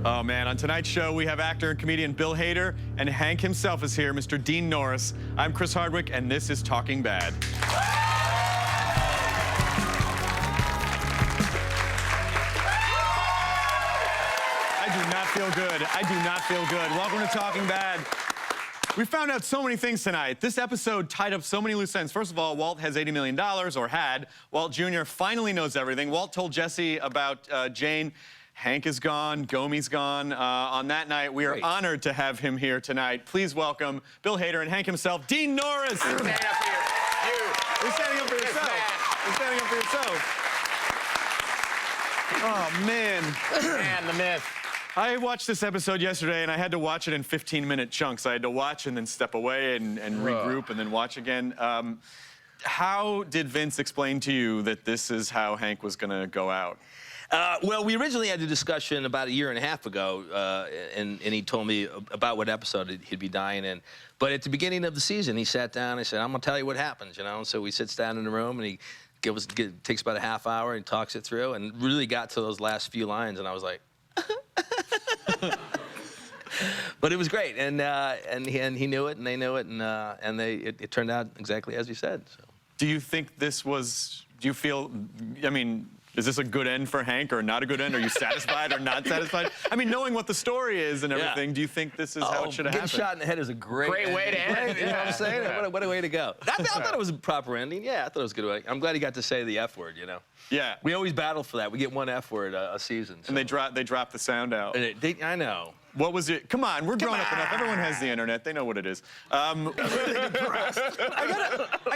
Oh, man, on tonight's show, we have actor and comedian Bill Hader, and Hank himself is here, Mr. Dean Norris. I'm Chris Hardwick, and this is Talking Bad. I do not feel good. I do not feel good. Welcome to Talking Bad. We found out so many things tonight. This episode tied up so many loose ends. First of all, Walt has $80 million, or had. Walt Jr. finally knows everything. Walt told Jesse about Jane. Hank is gone, Gomi's gone. On that night, we are honored to have him here tonight. Please welcome Bill Hader and Hank himself, Dean Norris. Stand up here. You're standing up for yourself. You're standing up for yourself. Oh, man. Man, the myth. I watched this episode yesterday, and I had to watch it in 15-minute chunks. I had to watch and then step away and regroup and then watch again. How did Vince explain to you that this is how Hank was going to go out? Well, we originally had the discussion about a year and a half ago, and he told me about what episode he'd be dying in. But at the beginning of the season, he sat down and he said, I'm going to tell you what happens, you know? And so we sits down in the room, and he takes about a half hour and talks it through, and really got to those last few lines, and I was like... But it was great, and he knew it, and they knew it, and it turned out exactly as he said. So. Do you think this was... Do you feel... I mean... Is this a good end for Hank or not a good end? Are you satisfied or not satisfied? I mean, knowing what the story is and everything, do you think this is how it should have happened? Getting shot in the head is a great way to end. You know what I'm saying? What a way to go. I thought it was a proper ending. Yeah, I thought it was a good way. I'm glad he got to say the F word, you know? Yeah. We always battle for that. We get one F word a season. So. And they drop the sound out. I know. What was it? Come on, we're grown up enough. Everyone has the internet. They know what it is. I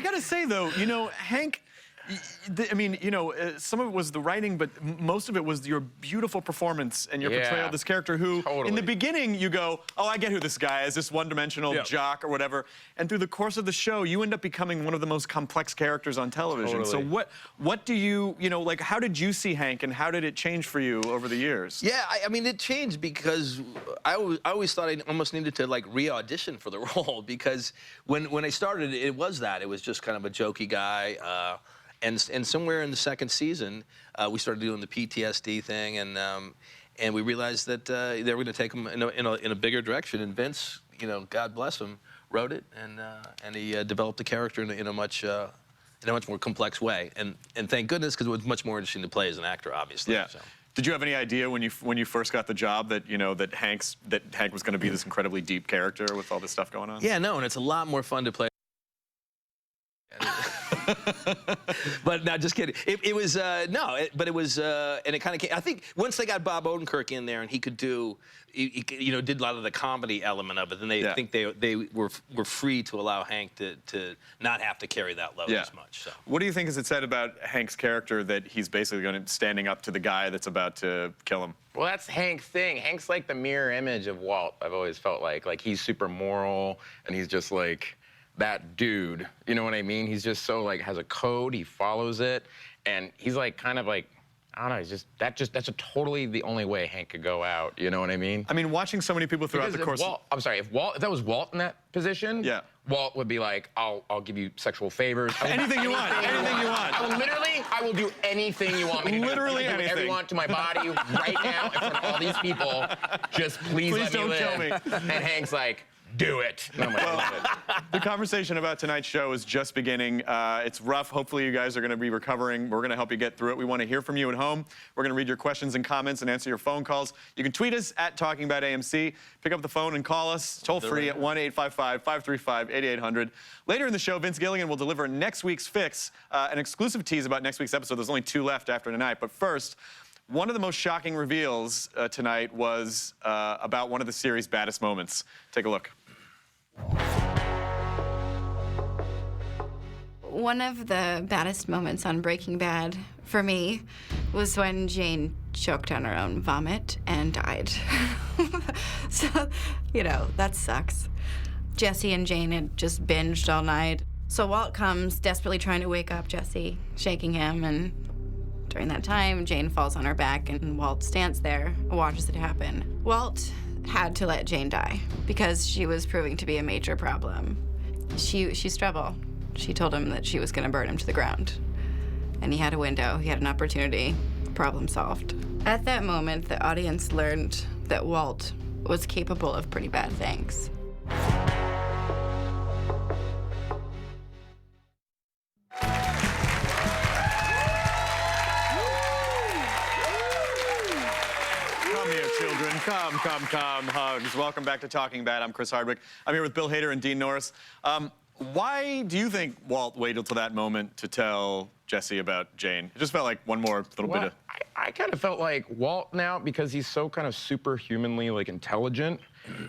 gotta say, though, you know, Hank... I mean, you know, some of it was the writing, but most of it was your beautiful performance and your portrayal of this character who, in the beginning, you go, oh, I get who this guy is, this one-dimensional jock or whatever. And through the course of the show, you end up becoming one of the most complex characters on television. So what do you know, like, how did you see Hank, and how did it change for you over the years? Yeah, I mean, it changed because I always thought I almost needed to, like, re-audition for the role, because when I started, it was just kind of a jokey guy. And somewhere in the second season, we started doing the PTSD thing, and we realized that they were going to take him in a bigger direction. And Vince, you know, God bless him, wrote it, and he developed the character in a much more complex way. And thank goodness, because it was much more interesting to play as an actor, obviously. Yeah. So. Did you have any idea when you first got the job that that Hank was going to be this incredibly deep character with all this stuff going on? Yeah, no, and it's a lot more fun to play. But no, just kidding. It was but it was, and it kind of came. I think once they got Bob Odenkirk in there, and he could do, you know, did a lot of the comedy element of it, then I think they were free to allow Hank to not have to carry that load as much. So. What do you think is it said about Hank's character that he's basically going to standing up to the guy that's about to kill him? Well, that's Hank's thing. Hank's like the mirror image of Walt. I've always felt like he's super moral, and he's just like that dude, you know what I mean? He's just so, like, has a code, he follows it, and he's like kind of like, I don't know, he's just that's totally the only way Hank could go out, you know what I mean? I mean, watching so many people throughout the course of... I'm sorry, if that was Walt in that position, Walt would be like, I'll give you sexual favors. Anything you want, anything you want. I will do anything you want me to do. Literally anything. Whatever you want to my body right now in front of all these people, just please let me live. Kill me. And Hank's like, do it. And I'm like, I love it. The conversation about tonight's show is just beginning. It's rough. Hopefully you guys are going to be recovering. We're going to help you get through it. We want to hear from you at home. We're going to read your questions and comments and answer your phone calls. You can tweet us at TalkingAboutAMC. Pick up the phone and call us toll free at 1-855-535-8800. Later in the show, Vince Gilligan will deliver next week's fix, an exclusive tease about next week's episode. There's only 2 left after tonight. But first, one of the most shocking reveals tonight was about one of the series' baddest moments. Take a look. One of the baddest moments on Breaking Bad for me was when Jane choked on her own vomit and died. So, you know, that sucks. Jesse and Jane had just binged all night. So Walt comes desperately trying to wake up Jesse, shaking him, and during that time, Jane falls on her back and Walt stands there and watches it happen. Walt had to let Jane die because she was proving to be a major problem. She's trouble. She told him that she was going to burn him to the ground. And he had a window, he had an opportunity, problem solved. At that moment, the audience learned that Walt was capable of pretty bad things. Come here, children. Come. Hugs. Welcome back to Talking Bad. I'm Chris Hardwick. I'm here with Bill Hader and Dean Norris. Why do you think Walt waited till that moment to tell Jesse about Jane? It just felt like one more little bit of... I kind of felt like Walt now, because he's so kind of superhumanly like intelligent,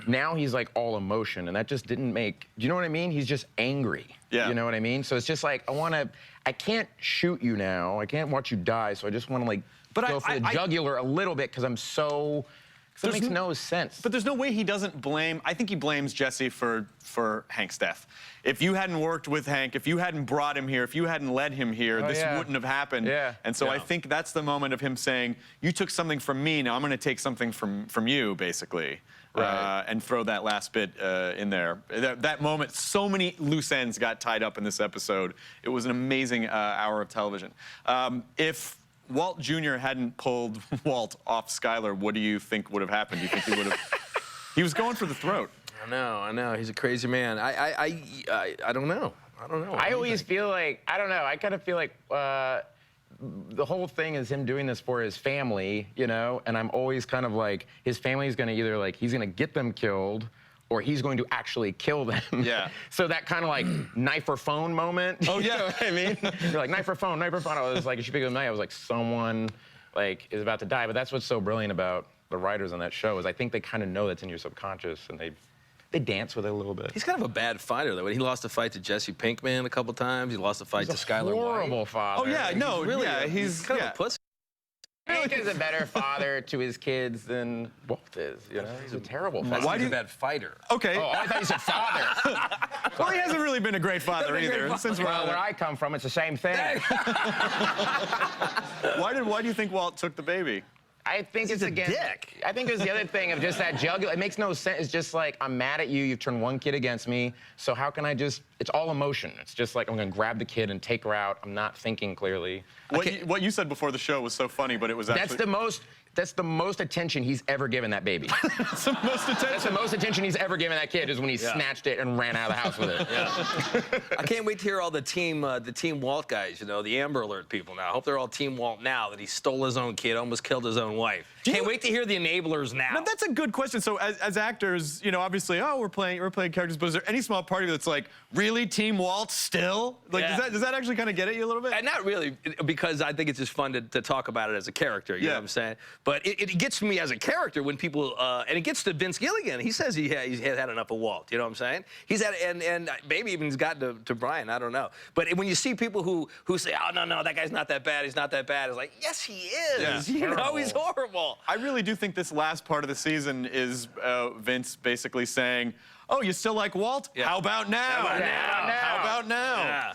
now he's like all emotion, and that just didn't make, do you know what I mean? He's just angry. Yeah. You know what I mean? So it's just like, I can't shoot you now. I can't watch you die, so I just want to like go for the jugular a little bit, because I'm so... That makes no sense. But there's no way he doesn't blame... I think he blames Jesse for Hank's death. If you hadn't worked with Hank, if you hadn't brought him here, if you hadn't led him here, this wouldn't have happened. Yeah. And so I think that's the moment of him saying, you took something from me, now I'm going to take something from you, basically. Right. And throw that last bit in there. That moment, so many loose ends got tied up in this episode. It was an amazing hour of television. If Walt Jr. hadn't pulled Walt off Skylar, what do you think would have happened? Do you think he would have... He was going for the throat. I know. He's a crazy man. I don't know. I always feel like, I don't know, I kind of feel like the whole thing is him doing this for his family, you know? And I'm always kind of like, his family is going to either like, he's going to get them killed, or he's going to actually kill them. Yeah. So that kind of like knife or phone moment. Oh, yeah. You know what I mean? You're like, knife or phone. I was like, if you pick up the knife, I was like, someone like is about to die. But that's what's so brilliant about the writers on that show, is I think they kind of know that's in your subconscious, and they dance with it a little bit. He's kind of a bad fighter, though. He lost a fight to Jesse Pinkman a couple times. He lost a fight to Skylar White. Horrible father. Oh, yeah, no, Really, yeah, he's kind of a pussy. Hank is a better father to his kids than Walt is. You know, he's a terrible father. Why he's a bad fighter? Okay. Oh, I thought you said father. Well, he hasn't really been a great father either. Since we're Well, where I come from, it's the same thing. Why do you think Walt took the baby? I think it's again. dick. I think it's the other thing of just that jugular. It makes no sense. It's just like, I'm mad at you. You've turned one kid against me. So how can I just? It's all emotion. It's just like, I'm gonna grab the kid and take her out. I'm not thinking clearly. What you said before the show was so funny, but it was actually... That's the most attention he's ever given that baby. That's the most attention. That's the most attention he's ever given that kid, is when he snatched it and ran out of the house with it. Yeah. I can't wait to hear all the Team Walt guys, you know, the Amber Alert people now. I hope they're all Team Walt now, that he stole his own kid, almost killed his own wife. Can't wait to hear the enablers now. No, that's a good question. So as actors, you know, obviously, we're playing characters, but is there any small part of you that's like, really, Team Walt still? Like, does that actually kind of get at you a little bit? Not really, because I think it's just fun to talk about it as a character, you know what I'm saying? But it gets me as a character when people, and it gets to Vince Gilligan. He says he's had enough of Walt, you know what I'm saying? He's had, and maybe even he's gotten to Brian, I don't know. But when you see people who say, oh, no, that guy's not that bad, he's not that bad, it's like, yes, he is. Yeah. You know, he's horrible. I really do think this last part of the season is Vince basically saying, oh, you still like Walt? Yeah. How about now? How about now? How about now? Yeah.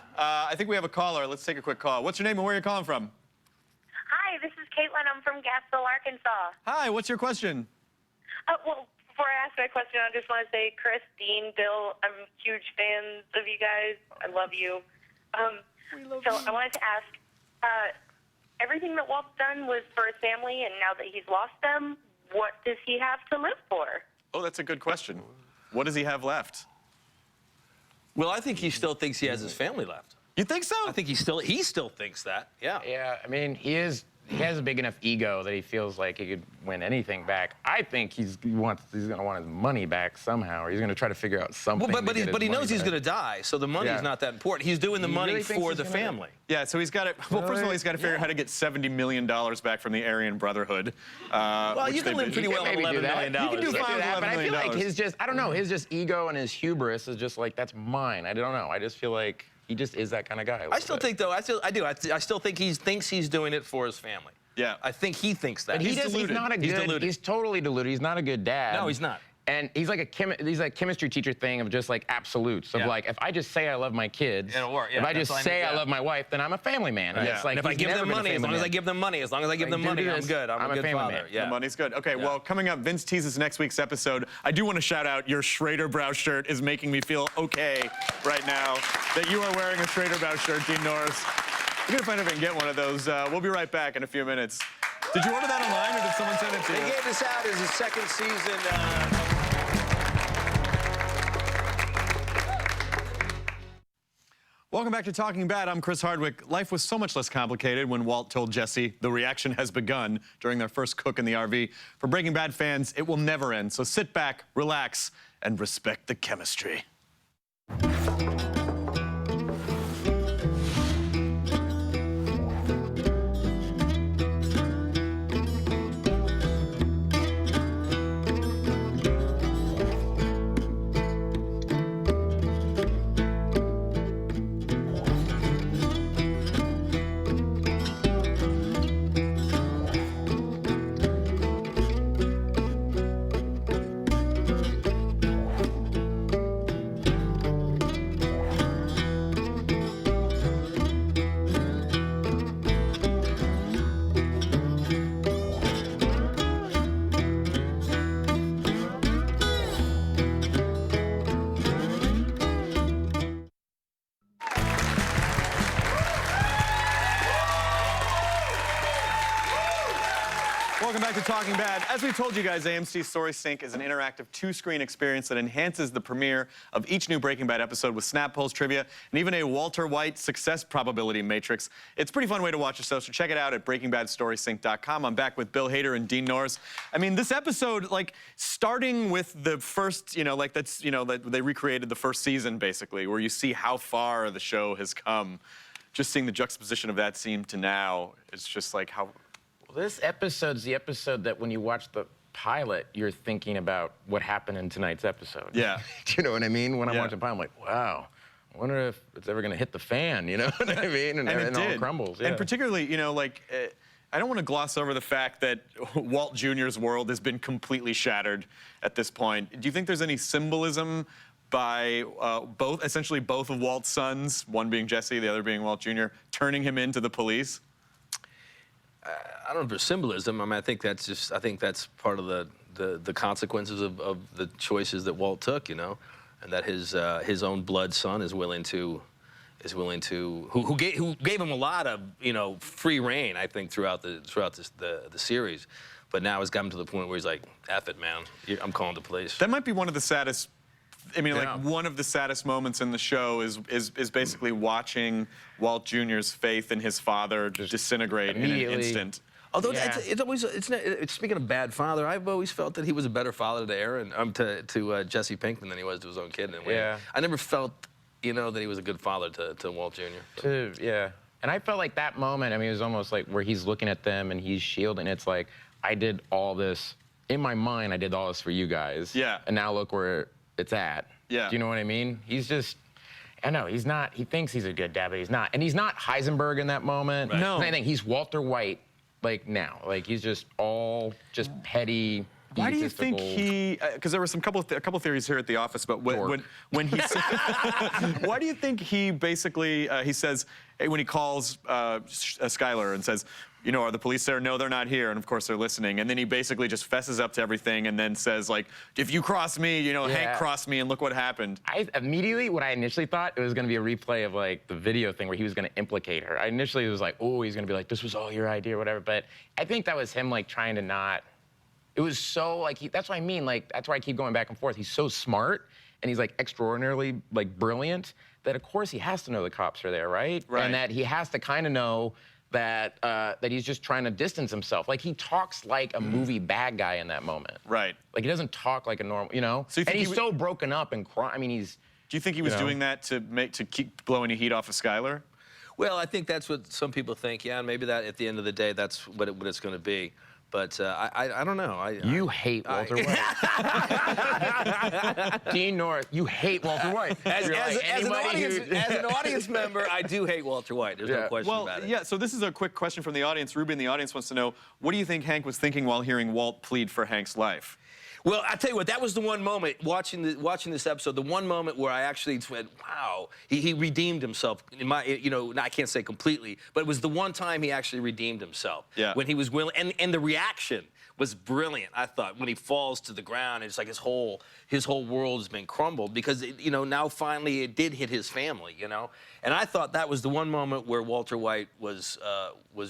I think we have a caller. Let's take a quick call. What's your name and where are you calling from? Hi, this is Caitlin. I'm from Gassville, Arkansas. Hi, what's your question? Well, before I ask my question, I just want to say, Chris, Dean, Bill, I'm huge fans of you guys. I love you. I wanted to ask, everything that Walt's done was for his family, and now that he's lost them, what does he have to live for? Oh, that's a good question. What does he have left? Well, I think he still thinks he has his family left. You think so? I think he still thinks that, yeah. Yeah, I mean, he has a big enough ego that he feels like he could win anything back. I think he's going to want his money back somehow, or he's going to try to figure out something. Well, but he knows he's going to die, so the money's not that important. He's doing the money really thinks for he's the gonna- family. Yeah, so he's got to, well, first of all, he's got to figure out how to get $70 million back from the Aryan Brotherhood. Well, you can live pretty well on $11 million. You can do fine with $11 But I feel million. like his just, I don't know, his just ego and his hubris is just like, that's mine. I don't know. I just feel like he just is that kind of guy. I still think, though, I still think he thinks he's doing it for his family. Yeah. I think he thinks that. But he's not a good, He's deluded. he's totally deluded. He's not a good dad. No, he's not. And he's like a chemistry teacher thing of just like absolutes of like, if I just say I love my kids, It'll work, yeah, if I that's just all I say need, I love my wife, then I'm a family man. And it's like, And if I he's give never them been a money, as family long as I man. give them money, as long as I give them Like, money, do I'm this. good. I'm a good family father. man. Yeah. The money's good. Okay, well, coming up, Vince teases next week's episode. I do want to shout out your Schrader Brow shirt is making me feel okay right now that you are wearing a Schrader Brow shirt, Dean Norris. We're going to find out if I can get one of those. We'll be right back in a few minutes. Did you order that online, or did someone send it to you? They gave this out as a second season. Welcome back to Talking Bad. I'm Chris Hardwick. Life was so much less complicated when Walt told Jesse the reaction has begun during their first cook in the RV. For Breaking Bad fans, it will never end. So sit back, relax, and respect the chemistry. Welcome back to Talking Bad. As we told you guys, AMC Story Sync is an interactive two-screen experience that enhances the premiere of each new Breaking Bad episode with snap polls, trivia, and even a Walter White success probability matrix. It's a pretty fun way to watch a show, so check it out at BreakingBadStorySync.com. I'm back with Bill Hader and Dean Norris. I mean, this episode, like, starting with the first, that they recreated the first season, basically, where you see how far the show has come. Just seeing the juxtaposition of that scene to now, it's just like how... Well, this episode's the episode that when you watch the pilot, you're thinking about what happened in tonight's episode. Yeah. Do you know what I mean? When I Yeah. watch the pilot, I'm like, wow, I wonder if it's ever going to hit the fan, you know what I mean? And it all did. crumbles. Yeah. And particularly, I don't want to gloss over the fact that Walt Jr.'s world has been completely shattered at this point. Do you think there's any symbolism by essentially both of Walt's sons, one being Jesse, the other being Walt Jr., turning him into the police? I don't know if there's symbolism. I mean, I think that's part of the consequences of the choices that Walt took, and that his own blood son is willing to who gave him a lot of free reign, I think, throughout the series, but now has gotten to the point where he's like, F it, man, I'm calling the police. That might be one of the saddest. I mean, Yeah. like, one of the saddest moments in the show is basically watching Walt Jr.'s faith in his father disintegrate in an immediately. instant. Although Yeah. it's speaking of bad father, I've always felt that he was a better father to Aaron, to Jesse Pinkman than he was to his own kid. Yeah. I never felt, that he was a good father to Walt Jr. Yeah. And I felt like that moment, I mean, it was almost like where he's looking at them and he's shielding. It's like, I did all this, in my mind, I did all this for you guys. Yeah. And now look where it's at. Yeah. Do you know what I mean? He's just, I know, he's not, he thinks he's a good dad, but he's not. And he's not Heisenberg in that moment. Right. No. And I think he's Walter White, like, now. Like, he's just all just petty. Why do you think egotistical. because there were a couple theories here at the office, but when he why do you think he basically he says when he calls Skylar and says, are the police there? No, they're not here. And of course they're listening. And then he basically just fesses up to everything and then says, like, if you cross me, Hank crossed me and look what happened. What I initially thought, it was going to be a replay of, like, the video thing where he was going to implicate her. I initially was like, oh, he's going to be like, this was all your idea or whatever. But I think that was him, like, trying to not. It was so, like, that's what I mean. Like, that's why I keep going back and forth. He's so smart and he's, like, extraordinarily, like, brilliant that, of course, he has to know the cops are there, right? Right. And that he has to kind of know that that he's just trying to distance himself. Like, he talks like a movie bad guy in that moment. Right. Like, he doesn't talk like a normal, So you think and he's he so broken up and crying. I mean, he's. Do you think he was doing that to keep blowing the heat off of Skylar? Well, I think that's what some people think. Yeah, and maybe that at the end of the day, that's what it's going to be. But I don't know. You hate Walter White. Dean Norris, you hate Walter White. As an audience member, I do hate Walter White. There's no question about it. Yeah, so this is a quick question from the audience. Ruby in the audience wants to know, what do you think Hank was thinking while hearing Walt plead for Hank's life? Well, I tell you what, that was the one moment watching this episode. The one moment where I actually went, "Wow, he redeemed himself." I can't say completely, but it was the one time he actually redeemed himself. Yeah. When he was willing, and the reaction was brilliant. I thought when he falls to the ground, it's like his whole world has been crumbled because now finally it did hit his family, And I thought that was the one moment where Walter White was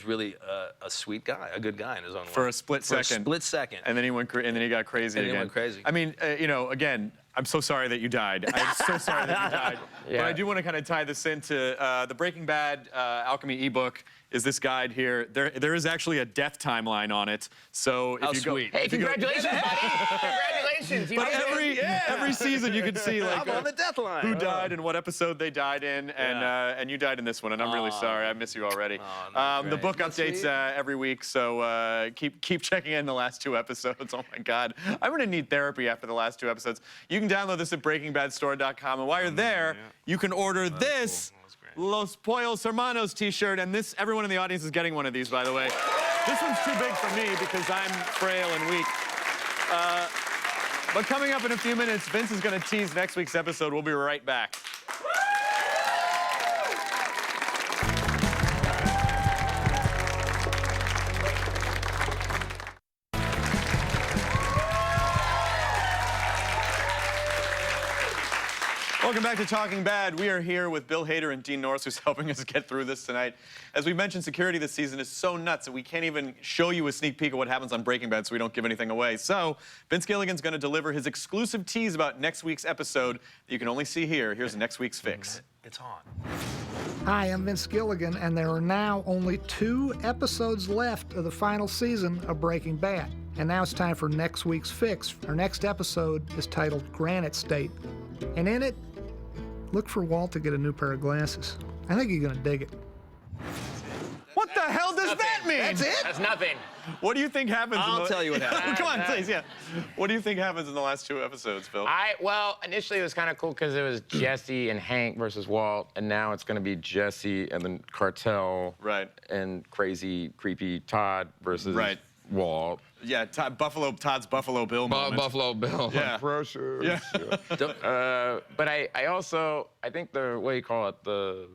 really a sweet guy, a good guy in his own way. For a split second. For a split second. And then he went, and then he got crazy And again. he went crazy. I mean, again, I'm so sorry that you died. I'm so sorry that you died. Yeah. But I do want to kind of tie this into the Breaking Bad Alchemy ebook. Is this guide here? There is actually a death timeline on it. So if How you go, sweet. Hey, congratulations, buddy. Congratulations. You but made it. every season you can see like I'm on the death line. who died and what episode they died in, and you died in this one, and I'm really sorry. I miss you already. The great. book That's updates sweet. Every week, so keep checking in the last 2 episodes. Oh my God, I'm gonna need therapy after the last 2 episodes. You can download this at BreakingBadStore.com, and while you're there, you can order this Los Pollos Hermanos T-shirt, and everyone in the audience is getting one of these, by the way. This one's too big for me because I'm frail and weak. But coming up in a few minutes, Vince is going to tease next week's episode. We'll be right back. Welcome back to Talking Bad. We are here with Bill Hader and Dean Norris, who's helping us get through this tonight. As we mentioned, security this season is so nuts that we can't even show you a sneak peek of what happens on Breaking Bad, so we don't give anything away. So Vince Gilligan's going to deliver his exclusive tease about next week's episode that you can only see here. Here's next week's fix. It's on. Hi, I'm Vince Gilligan, and there are now only 2 episodes left of the final season of Breaking Bad. And now it's time for next week's fix. Our next episode is titled Granite State. And in it, look for Walt to get a new pair of glasses. I think you're gonna dig it. What the hell does that mean? That's it? That's nothing. What do you think happens? I'll tell you what happens. Come on, please, yeah. What do you think happens in the last 2 episodes, Phil? Well, initially it was kind of cool because it was Jesse and Hank versus Walt, and now it's going to be Jesse and the cartel, Right. and crazy, creepy Todd versus Walt. Yeah, Todd's Buffalo Bill moment. Buffalo Bill. Yeah. Precious. Yeah. But I also think the what do you call it, the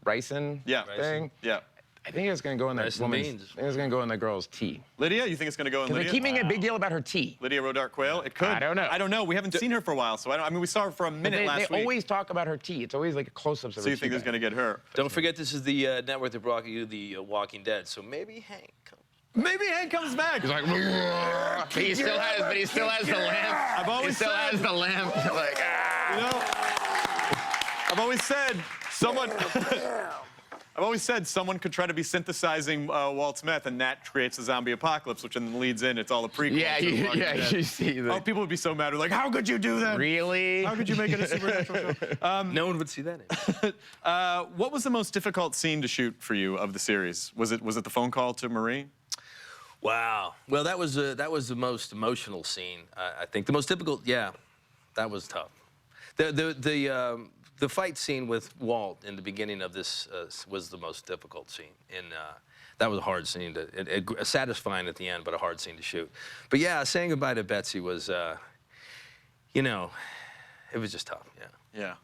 ricin Yeah. thing? Yeah. I think it's gonna go in that Rice and woman's. beans. I think it's gonna go in the girl's tea. Lydia, you think it's going to go in They Lydia? keep making a big deal about her tea. Lydia Rodart Quayle? It could. I don't know. I don't know. We haven't seen her for a while, so I mean, we saw her for a minute They last week. always talk about her tea. It's always like close-ups of So her you think tea there's bag. going to get her? Don't forget, this is the network that brought you the Walking Dead, so maybe Hank comes. Maybe Hank comes back. He's like, but he still has the lamp. I've always he still said- has the lamp. Like, You know, I've always said someone. I've always said someone could try to be synthesizing Walt's meth, and that creates a zombie apocalypse, which then leads in. It's all a prequel. yeah, to The Walking Dead. you see that. Oh, people would be so mad. They're like, "How could you do that? Really? How could you make it a supernatural show?" No one would see that. What was the most difficult scene to shoot for you of the series? Was it the phone call to Marie? Wow. Well, that was the most emotional scene. I think the most difficult. Yeah, that was tough. The fight scene with Walt in the beginning of this was the most difficult scene, and that was a hard scene satisfying at the end, but a hard scene to shoot. But yeah, saying goodbye to Betsy was, it was just tough. Yeah. Yeah.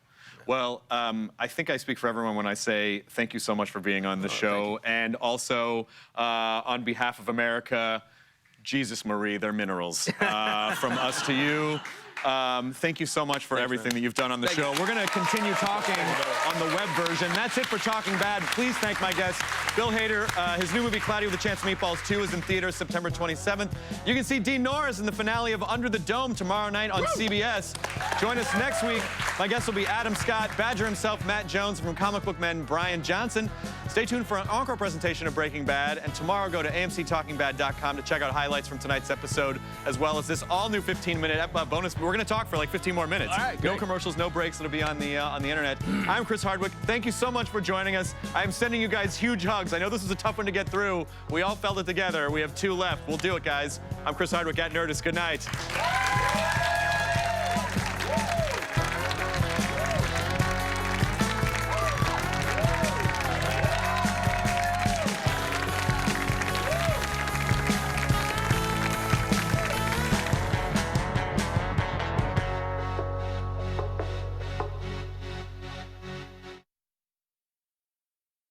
Well, I think I speak for everyone when I say thank you so much for being on the show. And also, on behalf of America, Jesus, Marie, they're minerals. From us to you. Thank you so much for everything that you've done on the show. We're going to continue talking on the web version. That's it for Talking Bad. Please thank my guest, Bill Hader. His new movie, Cloudy with a Chance of Meatballs 2, is in theaters September 27th. You can see Dean Norris in the finale of Under the Dome tomorrow night on CBS. Join us next week. My guest will be Adam Scott, Badger himself, Matt Jones, and from Comic Book Men, Brian Johnson. Stay tuned for an encore presentation of Breaking Bad. And tomorrow, go to amctalkingbad.com to check out highlights from tonight's episode, as well as this all-new 15-minute bonus. We're going to talk for like 15 more minutes. All right, no great. commercials, no breaks. It'll be on the internet. I'm Chris Hardwick. Thank you so much for joining us. I'm sending you guys huge hugs. I know this was a tough one to get through. We all felt it together. We have 2 left. We'll do it, guys. I'm Chris Hardwick at Nerdist. Good night.